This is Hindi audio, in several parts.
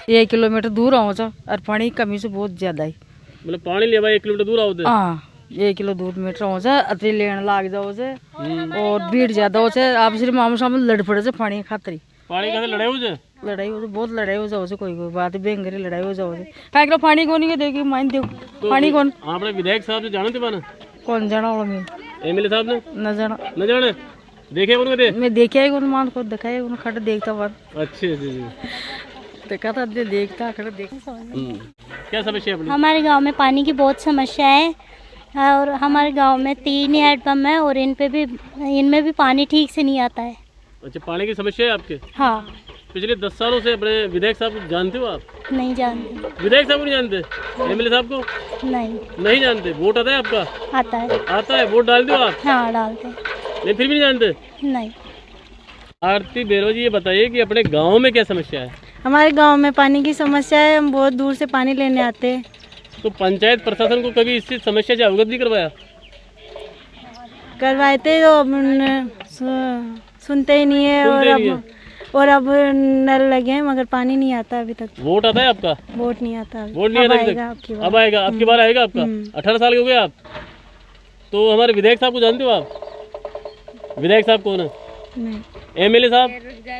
एक किलोमीटर दूर आउँछ और पानी कमी से बहुत ज्यादा है। मतलब पानी लेवा 1 किलोमीटर दूर आओ हाँ 1 किलोमीटर आउँछ अति लेन लाग जाओ और भीड़ ज्यादा हो आप सिर्फ मामू सामू लड़ पड़े पानी खातिर। पानी का लड़ाई हो जाए लड़ाई हो बहुत लड़ाई हो जाओ कोई बात बेंगरी लड़ाई हो जाओ का पानी कौन के देगी मान दो पानी कौन आपने विधायक साहब से जाना थे पाना कौन जाना वाला मैं एमएलए साहब ने न जाने देखे उनको दे मैं देखे कौन मान को दिखाए उन खड़े देखता बात अच्छे जी देखा था देखता खड़े देखता। क्या समस्या है? हमारे गांव में पानी की बहुत समस्या है और हमारे गांव में 3 हैंडपंप है और इनमें भी पानी ठीक से नहीं आता है। अच्छा पानी की समस्या है आपके? हाँ। पिछले 10 सालों से अपने विधायक साहब को जानते हो आप? नहीं जानते। विधायक साहब को नहीं जानते? एमएलए साहब को नहीं जानते? वोट आता है आपका? आता है वोट डालते हो आप? हाँ डालते। नहीं फिर भी नहीं जानते? नहीं। आरती बेरो जी ये बताइए कि अपने गाँव में क्या समस्या है? हमारे गांव में पानी की समस्या है, हम बहुत दूर से पानी लेने आते हैं। तो पंचायत प्रशासन को कभी इससे समस्या से अवगत नहीं करवाया? करवाए थे तो सुनते ही नहीं है और अब नल लगे हैं मगर पानी नहीं आता अभी तक। वोट आता है आपका? वोट नहीं आता। वोट नहीं आता अभी तक? अब आएगा आपकी बार आएगा आपका? 18 साल के हो गए आप तो हमारे विधायक साहब को जानते हो आप? विधायक साहब कौन है? नहीं। एमएलए साहब?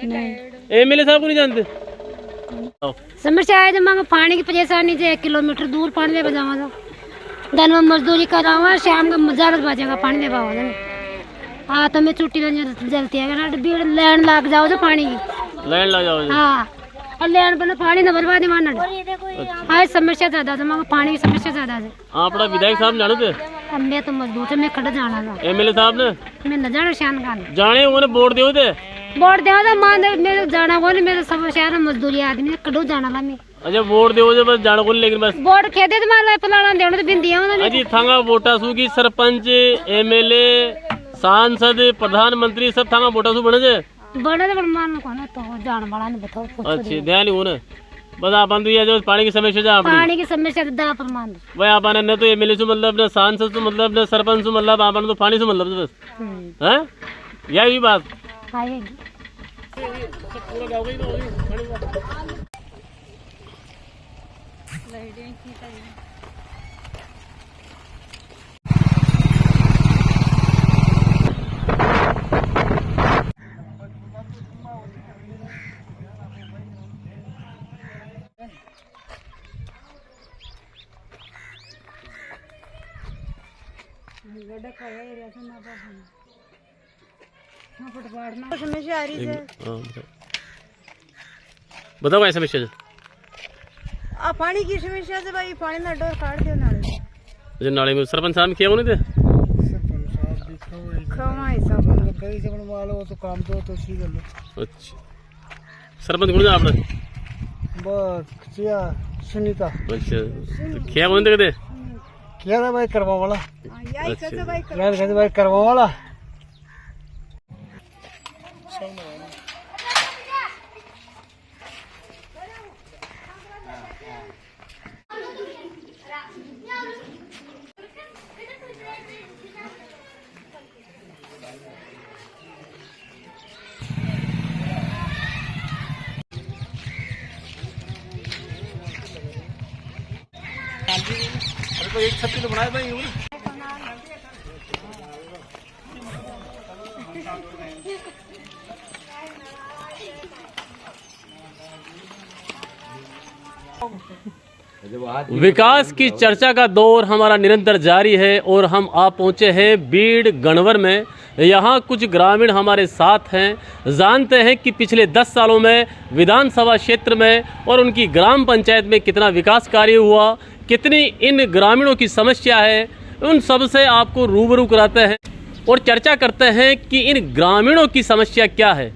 नहीं। एमएलए साहब को नहीं जानते? समस्या है जब पानी की परेशानी से 1 किलोमीटर दूर पानी ले जावा दिन में मजदूरी कर रहा हूँ शाम का ज्यादा बचेगा पानी ले पाओ हाँ तो मैं छुट्टी जलती है भीड़ लैंड लाग जाओ जो पानी की लैंड लग जाओ हाँ और लैंड पर पानी न बर्बादी मारना हाँ समस्या ज्यादा था पानी की समस्या ज्यादा है। अपना विधायक साहब जाने थे? अब मैं तो मजदूर से मैं खड़ा जाना था। एमएलए साहब ने? मैं न जाना शान खान जाने उन्होंने वोट दिए थे? वोट दिया था मान मेरे जाना को मेरे सब शहर मजदूरी आदमी कड़ो जाना था मैं। अच्छा वोट दियो बस जाना को लेकिन बस वोट खेदे तो मार पलाना देने तो बिंदिया अजी थांगा वोटा सु की सरपंच एमएलए सांसद प्रधानमंत्री सब थांगा वोटा सु बने जे बड़े तो मान को ना तो जान बड़ा ने बताओ। अच्छा ध्यान ही होने बस आपन तो ये जो पानी की समस्या जा पानी की समस्या दा प्रमाण भाई आपने न तो एमएलए सु मतलब न सांसद सु मतलब न सरपंच सु मतलब आपन तो पानी सु मतलब बस हैं यही बात आएगी। पूरा गांव ही ना समस्या आ रही है। बताओ क्या समस्या है? पानी की समस्या से भाई पानी ना डोर काट दो नाले। अच्छा नाले में सरपंच साहब किया उन्हें थे? तो काम तो ठीक है। अच्छा सरपंच कौन है आपने? सुनीता। अच्छा तो क्या उन्हें थे? क्या ना भाई करवा वाला। अच्छा भाई करवा वाला। तो एक छत्ती तो बनाए भाई विकास की चर्चा का दौर हमारा निरंतर जारी है और हम आ पहुंचे हैं बीड़ गणवर में। यहाँ कुछ ग्रामीण हमारे साथ हैं, जानते हैं कि पिछले 10 सालों में विधानसभा क्षेत्र में और उनकी ग्राम पंचायत में कितना विकास कार्य हुआ, कितनी इन ग्रामीणों की समस्या है, उन सब से आपको रूबरू कराते हैं और चर्चा करते हैं कि इन ग्रामीणों की समस्या क्या है।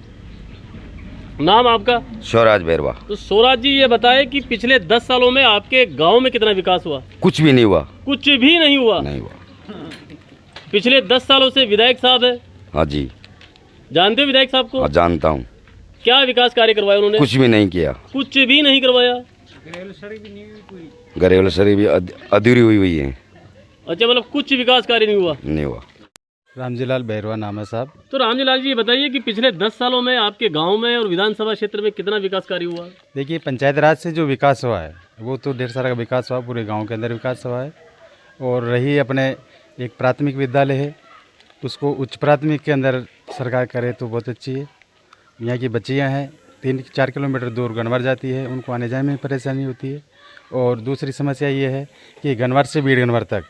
नाम आपका? स्वराज बैरवा। तो स्वराज जी ये बताए कि पिछले 10 सालों में आपके गांव में कितना विकास हुआ? कुछ भी नहीं हुआ। कुछ भी नहीं हुआ? नहीं हुआ। पिछले 10 सालों से विधायक साहब है? हाँ जी। जानते हो विधायक साहब को? हाँ जानता हूँ। क्या विकास कार्य करवाया उन्होंने? कुछ भी नहीं किया। कुछ भी नहीं करवाया। घरेलू सड़क भी अधूरी हुई है। अच्छा मतलब कुछ विकास कार्य नहीं हुआ? नहीं हुआ। रामजीलाल बैरवा नाम है साहब। तो रामजीलाल जी, ये बताइए कि पिछले 10 सालों में आपके गांव में और विधानसभा क्षेत्र में कितना विकास कार्य हुआ? देखिए, पंचायत राज से जो विकास हुआ है वो तो ढेर सारा विकास हुआ, पूरे गांव के अंदर विकास हुआ है। और रही अपने एक प्राथमिक विद्यालय है, उसको उच्च प्राथमिक के अंदर सरकार करे तो बहुत अच्छी है। यहाँ की बच्चियाँ हैं 3-4 किलोमीटर दूर गनवर जाती है, उनको आने जाने में परेशानी होती है। और दूसरी समस्या ये है कि गनवर से बीड़ गनवर तक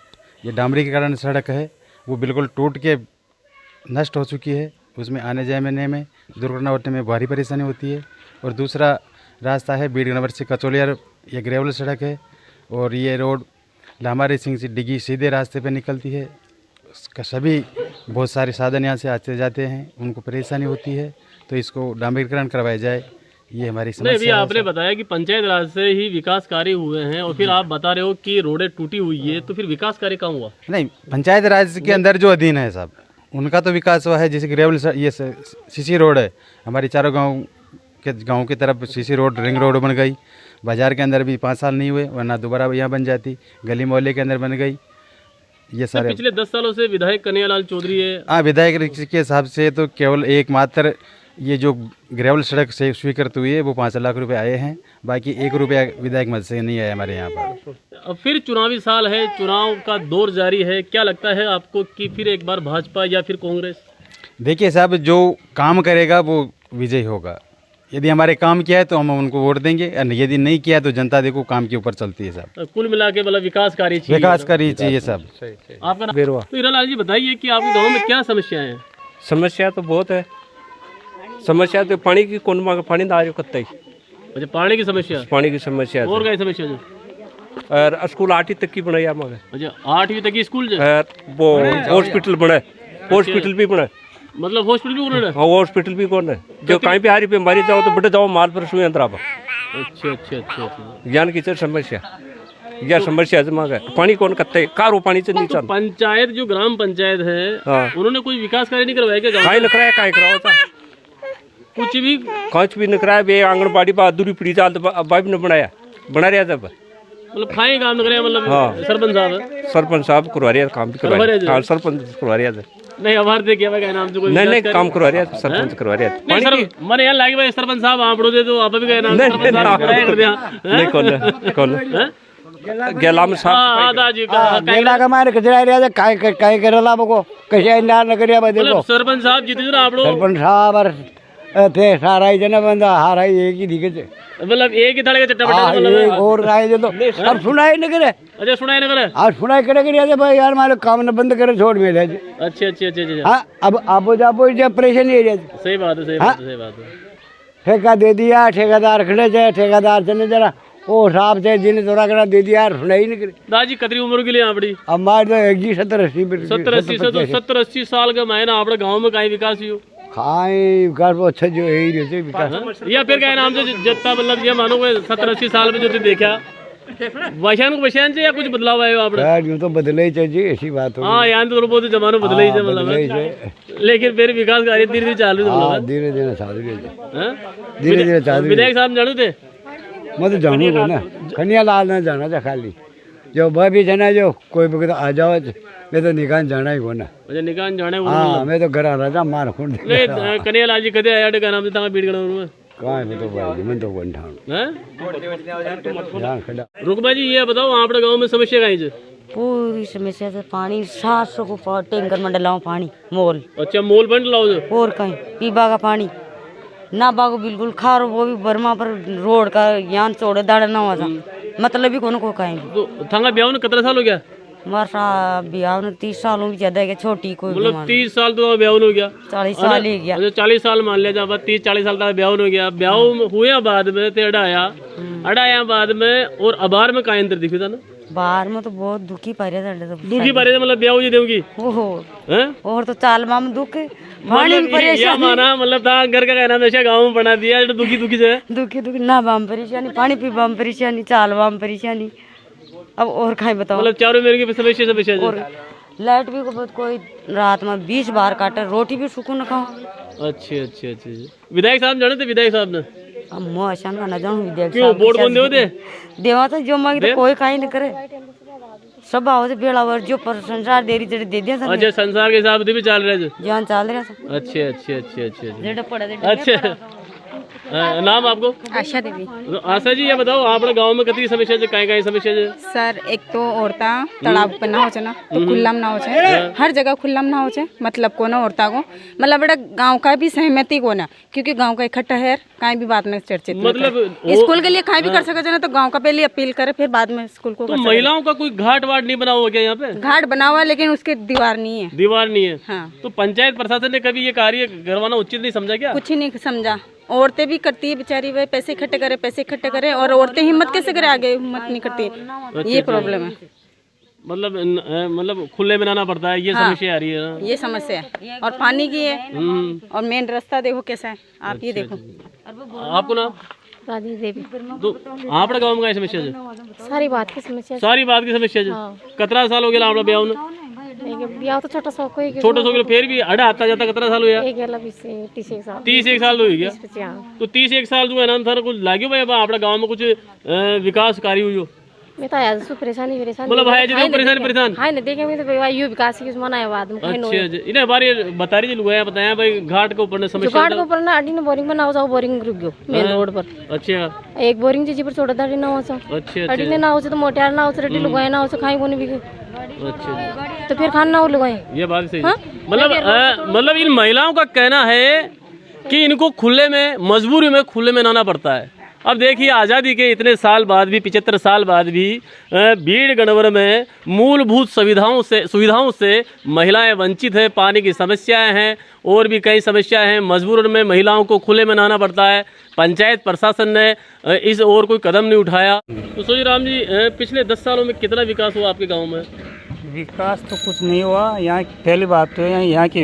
ये डामरीकरण सड़क है, वो बिल्कुल टूट के नष्ट हो चुकी है। उसमें आने जाने में दुर्घटना होने में भारी परेशानी होती है। और दूसरा रास्ता है बीड़ गनवर से कचौलियार, ये ग्रेवल सड़क है और ये रोड लामारी सिंह से डिगी सीधे रास्ते पे निकलती है। उसका सभी बहुत सारे साधन यहाँ से आते जाते हैं, उनको परेशानी होती है, तो इसको डामरीकरण करवाया जाए, ये हमारी समस्या है। अभी आपने बताया कि पंचायत राज से ही विकास कार्य हुए हैं और फिर आप बता रहे हो कि रोडें टूटी हुई है, तो फिर विकास कार्य कहाँ हुआ? नहीं, पंचायत राज के अंदर जो अधीन है साहब, उनका तो विकास हुआ है। जैसे ग्रेवल ये सीसी रोड है, हमारी चारों गाँव की तरफ सीसी रोड, रिंग रोड बन गई। बाजार के अंदर भी 5 साल नहीं हुए, वरना दोबारा यहाँ बन जाती। गली मोहल्ले के अंदर बन गई। ये सारे पिछले 10 सालों से विधायक कन्हैयालाल चौधरी है। हाँ, विधायक के हिसाब से तो केवल एकमात्र ये जो ग्रेवल सड़क से स्वीकृत हुई है वो 5 लाख रुपए आए हैं, बाकी 1 रुपया विधायक मद से नहीं आया हमारे यहाँ पर। अब फिर चुनावी साल है, चुनाव का दौर जारी है, क्या लगता है आपको कि फिर एक बार भाजपा या फिर कांग्रेस? देखिए साहब, जो काम करेगा वो विजय होगा। यदि हमारे काम किया है तो हम उनको वोट देंगे, और यदि नहीं किया तो जनता देखो काम के ऊपर चलती है साहब। कुल मिला के मतलब विकास कार्य चाहिए, विकास कार्य चाहिए साहब। आपका नाम? बेरवा। तो हीरालाल जी, बताइए कि आपके गाँव में क्या समस्या है? समस्या तो बहुत है। समस्या तो पानी की, कौन मांगे पानी ना आयो कत्ते। अच्छा, पानी की समस्या? पानी की समस्या और क्या समस्या जो? और स्कूल 8वीं तक की बनाया मांगे। अच्छा, 8वीं तक की स्कूल जो? वो हॉस्पिटल बने, हॉस्पिटल भी बने। मतलब हॉस्पिटल भी कौन है? हाँ, हॉस्पिटल भी कौन है, जो कहीं भी हारी पे मारी जाओ तो बेटे जाओ माल पर सुई अंदर आप। अच्छा अच्छा अच्छा, ज्ञान की समस्या, यह समस्या है मांगे। पानी कौन कत्ते कारो पानी से नीचे। पंचायत जो ग्राम पंचायत है, उन्होंने कोई विकास कार्य नहीं करवाया क्या? कहीं न कराया, कहीं कराओ था कुछ भी न कराया। बे आंगनबाड़ी पर अधूरी पड़ी जाल बाब ने बनाया, बना रहा था। मतलब खाए काम न करे, मतलब हाँ। सरपंच साहब करवा रहा काम भी करवा रहा। हाँ, सरपंच करवा रहा था। नहीं, आभार दे क्या नाम से कोई नहीं काम करवा रहा, सरपंच करवा रहा। मैंने यहाँ लागे भाई सरपंच साहब आप दे तो आप भी गए नाम नहीं कौन गेलाम साहब दादाजी का गेला का मारे कचरा रहा है, काय करेला बको कैसे ना न करिया बदे को। सरपंच साहब जीते आप लोग? सरपंच साहब और थे सारा ही जना बंदा हारा ही एक ही दिखे थे, मतलब एक ही थड़े के चट्टा पट्टा मतलब और राय दे तो अब सुनाई न करे। अच्छा, सुनाई न करे? आज सुनाई करे करिया भाई यार मारे काम न बंद करे छोड़ मेले। अच्छा अच्छा अच्छा, हां, अब आपो जापो जे ऑपरेशन एरिया। सही बात है, सही बात है, सही बात है। ठेका दे दिया, ठेकेदार खड़े थे, ठेकेदार चले जरा ओ साहब से जिन्हें थोड़ा कड़ा दे दिया यार, सुनाई नहीं करे। दादी कतरी उम्र के लिए आपड़ी? हमारे तो 70-80 70-80 साल का महीना आपने गाँव में कहीं विकास हुई? खाए विकास वो अच्छा जो है ही रहते विकास। या फिर क्या नाम से जितना मतलब ये मानो 70-80 साल में जो देखा वैशान को वैशान से या कुछ बदलाव आया आपने? यार यूँ तो बदले ही चाहिए, ऐसी बात हो। हाँ, यहाँ तो थोड़ा बहुत जमाना बदले ही मतलब, लेकिन फिर विकास कार्य धीरे धीरे चालू है। धीरे धीरे चालू है, धीरे धीरे चालू। विधायक साहब जानो थे? मैं तो जानूंगा ना, कन्हैयालाल ने जाना था खाली, जो वह भी जाना जो कोई भी आ जाओ, मैं तो निकान जाना ही होना। अच्छा, निकान जाना है? हाँ, मैं तो घर आ रहा था मार खून। कन्हैयालाल जी कदे आया का नाम से तांगा बीड़ गणवर में? कहाँ है तो भाई, मैं तो बन ठाऊं। रुकमा जी, ये बताओ आपके गांव में समस्या कहीं से? पूरी समस्या से पानी 700 को टैंकर में डलाओ पानी मोल। अच्छा, मोल बंद लाओ और कहीं पीबा का पानी ना बागो बिल्कुल खारो, वो भी बर्मा पर रोड का यहाँ चौड़े दाड़ा ना हुआ था, मतलब ही को कहीं। तो थांगा ब्याह ने कितना साल हो गया? हमारा ब्याह ने 30 सालों भी ज्यादा है, छोटी कोई मतलब 30 साल तो ब्याह हो गया? 40 साल ही गया। अच्छा, 40 साल मान लिया जब 30-40 साल तक ब्याह हो गया। ब्याह हुआ बाद में ते अड़ाया बाद में, और अबार में कायंतर दिखा था ना? बाहर में तो बहुत दुखी पा रहे थे, दुखी पा रहे थे मतलब ब्याह हो देगी और तो चाल माम दुख माना मतलब था घर का कहना हमेशा गाँव में बना दिया दुखी दुखी से दुखी ना बाम परेशानी, पानी पी बाम परेशानी, चाल बाम परेशानी। अब और कहीं बताओ, मतलब चारों मेरे की समस्या और लाइट भी को कोई रात में 20 बार काटे, रोटी भी सुकून न खाओ। अच्छा अच्छा अच्छा, विधायक साहब जाने थे? विधायक साहब ने मोशन का न जानू, विधायक क्यों वोट कौन देते? देवा तो जो मांगी तो कोई काई न करे, सब आओ से बेड़ावर जो पर संसार देरी तेरे दे दिया सब अच्छा संसार के हिसाब से भी चल रहे थे। जान चल रहा सब अच्छे अच्छे अच्छे अच्छे जेड पड़े अच्छा नाम आपको? आशा देवी। आशा जी ये बताओ आपने गांव में कितनी समस्या है, कहीं समस्या है? सर एक तो औरता तालाब पर ना हो ना तो खुल्ला में ना हो हर जगह खुल्ला में ना हो मतलब को ना औरता को मतलब बेटा गांव का भी सहमति को ना क्योंकि गांव का इकट्ठा है कहीं भी बात में चर्चित मतलब स्कूल के लिए कहीं भी कर सके ना तो गाँव का पहले अपील करे फिर बाद में स्कूल को। तो महिलाओं का कोई घाट वाट नहीं बना हुआ क्या यहाँ पे? घाट बना हुआ लेकिन उसके दीवार नहीं है। दीवार नहीं है? हाँ। तो पंचायत प्रशासन ने कभी ये कार्य करवाना उचित नहीं समझा क्या? कुछ ही नहीं समझा। औरतें भी करती है बेचारी, वह पैसे इकट्ठे करे और औरतें हिम्मत कैसे करे आगे, हिम्मत नहीं करती। ये प्रॉब्लम है। मतलब खुले में रहना पड़ता है, ये समस्या आ रही है ना? ये समस्या है और पानी की है और मेन रास्ता देखो कैसा है आप ये देखो। आपको नाम? राधी देवी। तो आपने गाँव में क्या समस्या है? सारी बात की समस्या है। कितना साल हो गया आपने ब्याह में? ब्याह तो छोटा सौ को छोटा सौ फिर भी अड़ा आता जाता कितना साल हो गया? 30 साल हो गया। तो 30 साल जो है ना सर कुछ लागे भाई अपना गाँव में कुछ विकास कार्य हुई हो? मैं तो आया परेशानी मतलब भाई जी परेशान हां ने देखे मैं तो यो विकास की मना है बाद में कहीं अच्छा जी इन्हें बारे बता रही लुगाया बताया भाई घाट के ऊपर ने समस्या घाट के ऊपर ना अडी ने बोरिंग बनाओ जाओ बोरिंग रुक गयो मेन रोड पर। अच्छा एक बोरिंग जी पर छोड़ दाड़ी ना हो सा। अच्छा अडी ने ना हो तो मोटियार ना हो रेडी लुगाया ना हो खाई कोनी भी। अच्छा तो फिर खाना ना हो लुगाए ये बात सही। मतलब इन महिलाओं का कहना है कि इनको खुले में मजबूरी में खुले में नहाना पड़ता है। अब देखिए आज़ादी के इतने साल बाद भी 75 साल बाद भी बीड़ गणवर में मूलभूत सुविधाओं से महिलाएं वंचित है। पानी की समस्याएं हैं और भी कई समस्याएं हैं। मजबूरन में महिलाओं को खुले में नहाना पड़ता है। पंचायत प्रशासन ने इस ओर कोई कदम नहीं उठाया। तो सोजी राम जी पिछले 10 सालों में कितना विकास हुआ आपके गाँव में? विकास तो कुछ नहीं हुआ। यहाँ पहली बात तो यहाँ के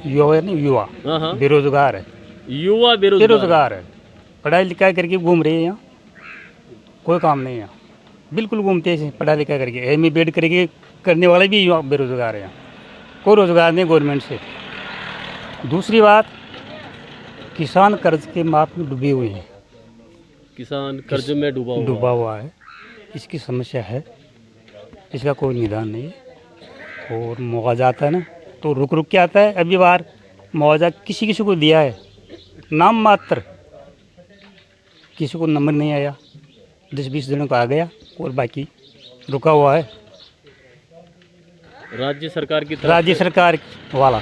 युवा बेरोजगार है। युवा बेरोजगार है, पढ़ाई लिखाई करके घूम रहे हैं। यहाँ कोई काम नहीं है, बिल्कुल घूमते हैं पढ़ाई लिखाई करके। एम.ए. बीएड करके करने वाले भी युवा बेरोजगार हैं। कोई रोजगार नहीं गवर्नमेंट से। दूसरी बात किसान कर्ज के माप में डूबे हुए हैं। किसान कर्ज में डूबा हुआ है। इसकी समस्या है, इसका कोई निदान नहीं है। और मुआवजा आता है ना तो रुक रुक के आता है। अभी बार मुआवजा किसी को दिया है नाम मात्र, किसी को नंबर नहीं आया। 10-20 दिनों का आ गया और बाकी रुका हुआ है। राज्य सरकार वाला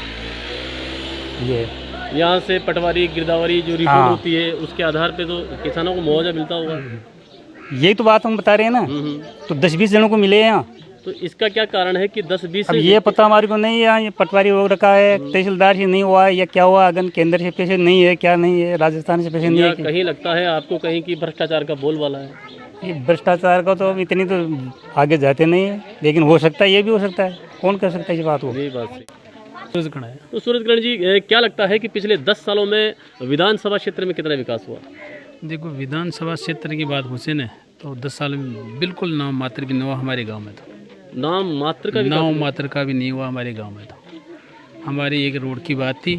ये यहाँ से पटवारी गिरदावरी जो रिपोर्ट होती है उसके आधार पे तो किसानों को मुआवजा मिलता होगा। यही तो बात हम बता रहे हैं ना। तो 10-20 दिनों को मिले यहाँ। तो इसका क्या कारण है कि 10-20? अब ये पता हमारे को नहीं है। ये पटवारी हो रखा है, तहसीलदार से नहीं हुआ है या क्या हुआ, अगर केंद्र से पैसे नहीं है क्या नहीं है, राजस्थान से पैसे नहीं है। कहीं लगता है आपको कहीं की भ्रष्टाचार का बोलबाला है? ये भ्रष्टाचार का तो इतनी तो आगे जाते नहीं है, लेकिन हो सकता है, ये भी हो सकता है। कौन कर सकता है ये बात को? यही बात है। तो सूरजकरण जी क्या लगता है कि पिछले 10 सालों में विधानसभा क्षेत्र में कितना विकास हुआ? देखो विधानसभा क्षेत्र की बात पूछे न तो 10 साल में बिल्कुल नाम मात्र भी नहीं हुआ हमारे गाँव में। तो नाम मात्र का भी नहीं हुआ हमारे गांव में। तो हमारी एक रोड की बात थी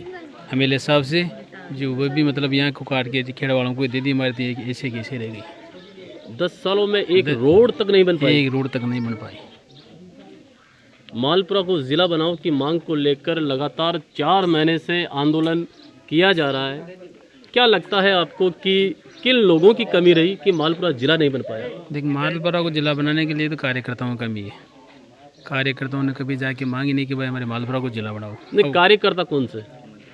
एमएलए साहब से, जो वो भी मतलब यहाँ को काट के खेड़ा वालों को दे दी, हमारी थी ऐसे कैसे रह गई। 10 सालों में एक रोड तक नहीं बन पाई। एक रोड तक नहीं बन पाई। मालपुरा को जिला बनाओ की मांग को लेकर लगातार 4 महीने से आंदोलन किया जा रहा है। क्या लगता है आपको कि किन लोगों की कमी रही कि मालपुरा जिला नहीं बन पाया? देख मालपुरा को जिला बनाने के लिए तो कार्यकर्ताओं की कमी है। कार्यकर्ताओं ने कभी जाके मांगी नहीं कि भाई हमारे मालपुरा को जिला बनाओ। नहीं कार्यकर्ता कौन से?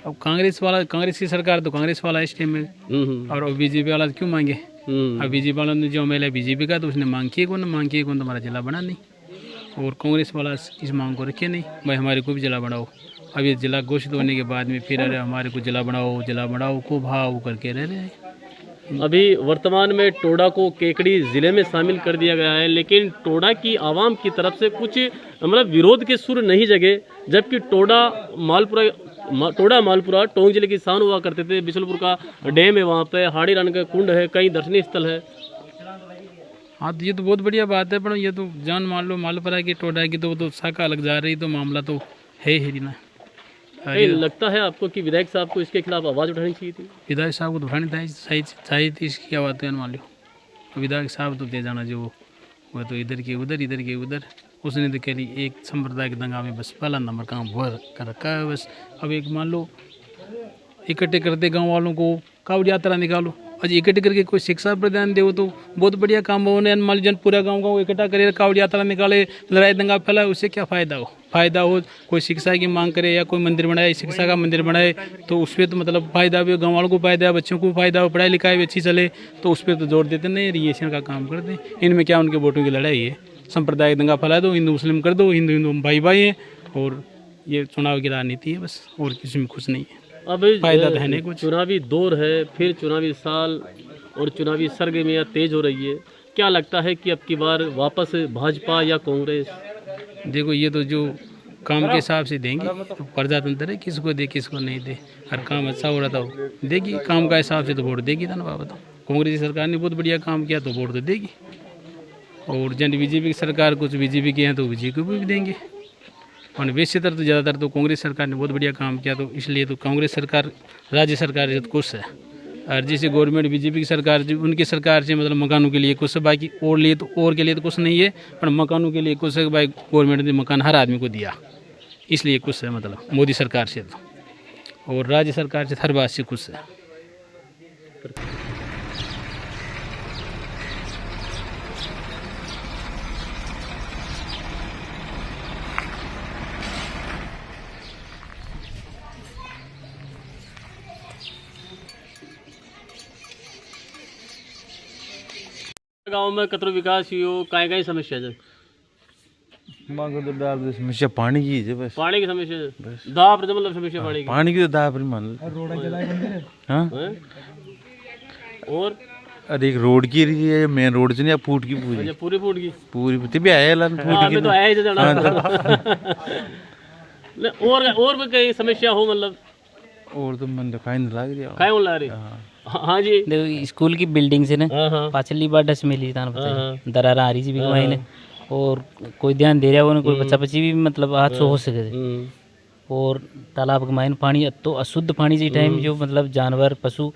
अब कांग्रेस की सरकार तो कांग्रेस वाला इस टाइम में, और बीजेपी वाला क्यों मांगे? अब बीजेपी वाला ने जो एमएलए बीजेपी का तो उसने मांग की कौन तुम्हारा जिला बना नहीं। और कांग्रेस वाला इस मांग को रखे नहीं भाई हमारे को भी जिला बनाओ। अब ये जिला घोषित होने के बाद में फिर अरे हमारे को जिला बनाओ को भाव करके रह रहे हैं। अभी वर्तमान में टोडा को केकड़ी जिले में शामिल कर दिया गया है, लेकिन टोडा की आवाम की तरफ से कुछ मतलब विरोध के सुर नहीं जगे, जबकि टोडा मालपुरा टोंक जिले की शान हुआ करते थे। बिशलपुर का डैम है, वहाँ पे हाड़ी रान का कुंड है, कई दर्शनीय स्थल है। हाँ तो ये तो बहुत बढ़िया बात है, पर ये तो जान मान लो मालपुरा की टोडा की तो शाखा अलग जा रही, तो मामला तो है ही ना। लगता है आपको कि विधायक साहब को इसके खिलाफ आवाज़ उठानी चाहिए थी? विधायक साहब को तो उठानी चाहिए थी। इसकी क्या बात है मान लो, विधायक साहब तो दे जाना जो वो तो इधर के उधर उसने तो कह ली एक सांप्रदायिक दंगा में बस पहला नंबर काम भर कर रखा है बस। अब एक मान लो इकट्ठे करते गांव वालों को कावड़ यात्रा निकालो, आज इकट्ठे करके कोई शिक्षा प्रदान दे तो बहुत बढ़िया काम हो। मान लीजिए पूरा गाँव इकट्ठा करे कावड़ यात्रा निकाले, लड़ाई दंगा फैलाए, उससे क्या फ़ायदा हो। कोई शिक्षा की मांग करे या कोई मंदिर बनाए, शिक्षा का मंदिर बनाए तो उस पर तो मतलब फ़ायदा भी हो, गाँव वालों को फ़ायदा है, बच्चों को फ़ायदा हो, पढ़ाई लिखाई भी अच्छी चले, तो उस पर तो जोर देते नहीं, रिएशन का काम करते। इनमें क्या उनके वोटों की लड़ाई है, सांप्रदायिक दंगा फैला दो, हिंदू मुस्लिम कर दो, हिंदू भाई भाई हैं, और ये चुनाव की राजनीति है बस, और किसी में खुश नहीं है। अब फायदा तो है नहीं कुछ। चुनावी दौर है, फिर चुनावी साल और चुनावी सरगर्मियाँ तेज हो रही है, क्या लगता है कि अब की बार वापस भाजपा या कांग्रेस? देखो ये तो जो काम के हिसाब से देंगे, तो प्रजातंत्र है, किसको दे किसको नहीं दे, हर काम अच्छा हो रहा था देगी, काम का हिसाब से तो वोट देगी था ना बाबा। तो कांग्रेस की सरकार ने बहुत बढ़िया काम किया तो वोट तो देगी, और जन बीजेपी की सरकार कुछ बीजेपी के हैं तो बीजेपी को भी देंगे, और वैसेतर तो ज़्यादातर तो कांग्रेस सरकार ने बहुत बढ़िया काम किया, तो इसलिए तो कांग्रेस सरकार राज्य सरकार से तो खुश है। और जैसे गवर्नमेंट बीजेपी की सरकार उनकी सरकार से मतलब मकानों के लिए कुछ है, बाकी और के लिए तो कुछ नहीं है, पर मकानों के लिए कुछ है, भाई गवर्नमेंट ने मकान हर आदमी को दिया, इसलिए कुछ है मतलब मोदी सरकार से तो, और राज्य सरकार से हर बात से खुश है। गांव में कतरो विकास हुई कहीं समस्या है? मांगो तो डाल समस्या पानी की है बस, पानी की समस्या दाप मतलब समस्या पानी की, पानी की तो दाप मान हाँ। और अरे एक रोड की रही है, मेन रोड से नहीं फूट की पूरी पूरी भी आया लान फूट की तो आया और भी कई समस्या हो मतलब, और तो मन दिखाई नहीं लग रही काहे ला रही? हाँ जी, देखो स्कूल की बिल्डिंग से ना पाछली बार डस मिली था दरारा आ रही थी भी ने, और कोई ध्यान दे रहा हो, कोई बच्चा बच्ची भी मतलब हाथ हो सके थे, और तालाब के मायने पानी तो अशुद्ध पानी से टाइम जो मतलब जानवर पशु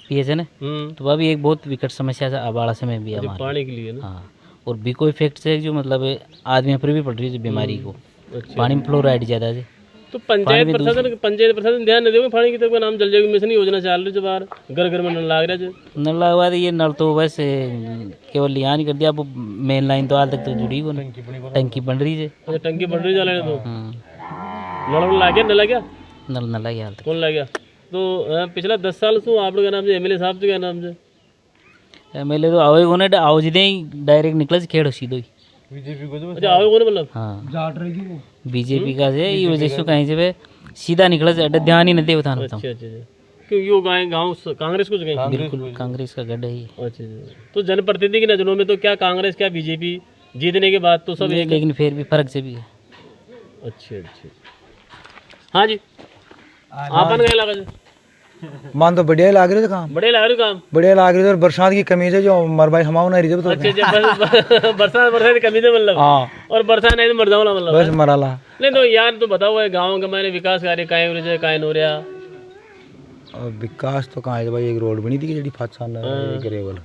पिए थे ना, तो वह भी एक बहुत विकट समस्या है अबाड़ा समय भी हमारे पानी के लिए ना। हाँ, और बिको इफेक्ट से जो मतलब आदमी पर भी पड़ रही है बीमारी को, पानी में फ्लोराइड ज़्यादा है। तो पंचायत प्रशासन ध्यान नहीं देगा, पानी की तरफ नाम जल जाएगी मिशन योजना चल रही है, बाहर घर घर में नल लग रहा है, नल लगवा ये नल तो बस केवल लिया नहीं कर दिया, अब मेन लाइन तो आज तक तो जुड़ी को टंकी बन रही है। अच्छा टंकी बन रही है, तो नल लग गया, नल लग गया, नल न लग गया, कौन लग गया? तो पिछला 10 साल से आप लोग का नाम से एमएलए साहब के नाम से एमएलए तो आओ कोने आओ जी डायरेक्ट निकल खेड़ सीधो ही बीजेपी को, अच्छा आओ कोने मतलब हाँ जाट रहेगी वो बीजेपी का से ये वजह से कहीं से सीधा निकला अड्डा ध्यान ही नहीं दे बता। अच्छा क्यों यो गाँव कांग्रेस कुछ गए? बिल्कुल कांग्रेस का गड्ढा ही। अच्छा तो जनप्रतिनिधि की नजरों में तो क्या कांग्रेस क्या बीजेपी जीतने के बाद तो सब एक, लेकिन फिर भी फर्क से भी है। अच्छा हाँ जी, आपन क्या लगा? मान तो बढ़िया लाग रहे थे काम, बढ़िया लाग रहे काम, बढ़िया लाग रहे थे, और बरसात की कमी है जो मर भाई हमारा नहीं रही। अच्छा बरसात की कमी थे मतलब, और बरसात नहीं तो मर जाओ मतलब, बस मराला नहीं तो यार तो बताओ है गाँव का मैंने विकास कार्य काहे हो रहा? और विकास तो कहाँ है भाई, एक रोड बनी थी जी फाचा ग्रेवल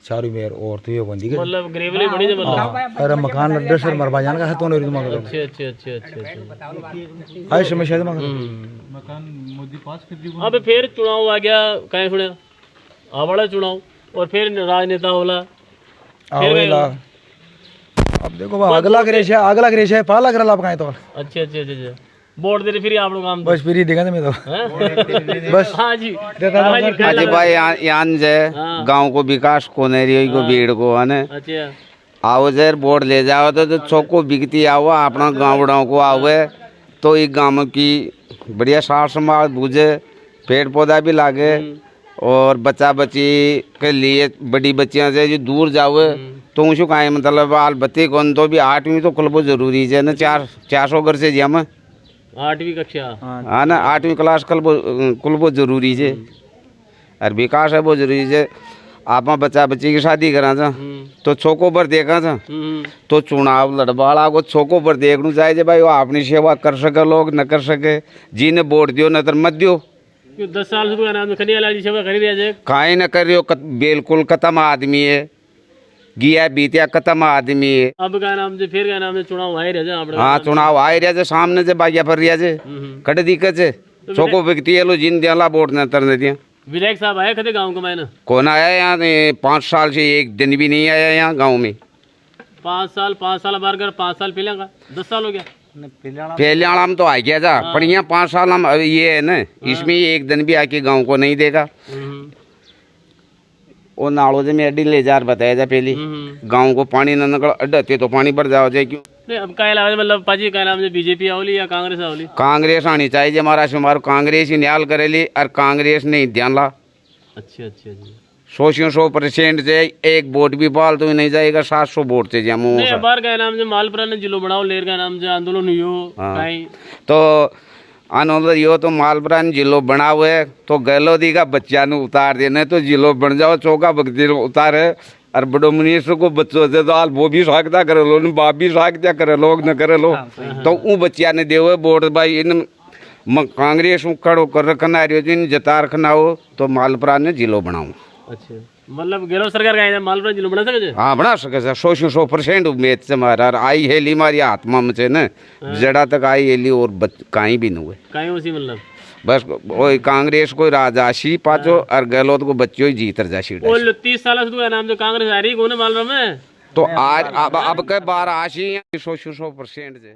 चारू मेर और तो ये बंदी मतलब ग्रेवल बनी थी मतलब, अरे मकान लड्डे सर मरवा जान का है तो नहीं मांग। अच्छा हाय समस्या तो मकान मोदी पास कर दी। अब फिर चुनाव आ गया, कहीं सुने आवाड़ा चुनाव, और फिर राजनेता होला अब देखो अगला ग्रेश है पाला कर लाभ कहीं तो। अच्छा वोट दे रहे फिर आप लोग काम बस फिर देखा मैं तो बस हाँ जी हाँ जी भाई यान जे गांव को विकास को नहीं रही को भीड़ को है ना। अच्छा आओ जर वोट ले जाओ तो चौको बिकती आओ अपना गाँव को आओगे तो एक गाँव की बढ़िया सार संभाल बूझे, पेड़ पौधा भी लागे, और बच्चा बच्ची के लिए बड़ी बच्चियां से जो दूर जाओ तो उसको कहीं मतलब बाल बत्ती कौन तो भी 8वीं तो खुलबो जरूरी है ना, 400 घर से जम 8वीं कक्षा हाँ ना 8वीं क्लास खुलबो जरूरी है, और विकास है वो जरूरी है। आप बच्चा बच्ची की शादी करा था तो छोको पर देखा था, तो चुनाव लड़वाड़ा को छोको पर देखना चाहिए भाई, वो अपनी सेवा कर सके लोग न कर सके, जी ने वोट दियो न मत दियो। 10 साल से सेवा कर रही है, काहे न कर रहे हो, बिल्कुल खत्म आदमी है, गया बीतिया खत्म आदमी है। अब क्या नाम से फिर क्या नाम से चुनाव आए रहे अपने। हाँ चुनाव आए रहे सामने से बागिया पर रिया से कट दिक्कत है छोको व्यक्ति है लो जिन दिया वोट न तरने दिया। विधायक साहब आए कदे गाँव के मैंने कौन आया यहाँ 5 साल से एक दिन भी नहीं आया यहाँ गाँव में। 5 साल बार कर 5 साल पहले का 10 साल हो गया पहले हम तो आ गया था पर यहाँ 5 साल हम ये है ना इसमें एक दिन भी आके गाँव को नहीं देगा। वो नालों से में अड्डी ले जा बताया जा पहले गाँव को पानी न निकल अड्डे तो पानी भर जाओ जाए क्यों। अब क्या नाम मतलब पाजी क्या नाम से बीजेपी आवली या कांग्रेस आवली। कांग्रेस आनी चाहिए हमारा शुमार कांग्रेस ही न्याल करेली और कांग्रेस नहीं ध्यान ला। अच्छा अच्छा जी 100% से एक वोट भी पाल तो नहीं जाएगा 700 वोट से नहीं बार क्या नाम से मालपुरा ने जिलो बनाओ लेर का नाम से आंदोलन हुई तो आनंद यो तो मालपुरा ने जिलो बना हुए तो गैलोदी का बच्चा ने उतार देने तो जिलो बन जाओ चौका बगती उतारे और बड़ो मनीष को बच्चों से तो वो भी साकता करे लो बाप भी साकता करे लोग न करे लो तो वो बच्चा ने दे हुए वोट भाई इन कांग्रेस खड़ो कर रखना इन जता रखना हो तो मालपुरा ने जिलो बनाऊ। अच्छा मतलब गेलो सरकार का मालपुरा जिलो बना सके। हाँ बना सके 100% उम्मीद से मारा आई हेली मारी आत्मा में से न जड़ा तक आई हेली और कहीं भी नहीं हुए कहीं उसी मतलब बस वही कांग्रेस को राजाशी पाचो और गहलोत को बच्चों ही जीतर जाशी 30 साल से नाम जो कांग्रेस आ रही कौन मालूम है तो आज अब के 12 आशी 100% से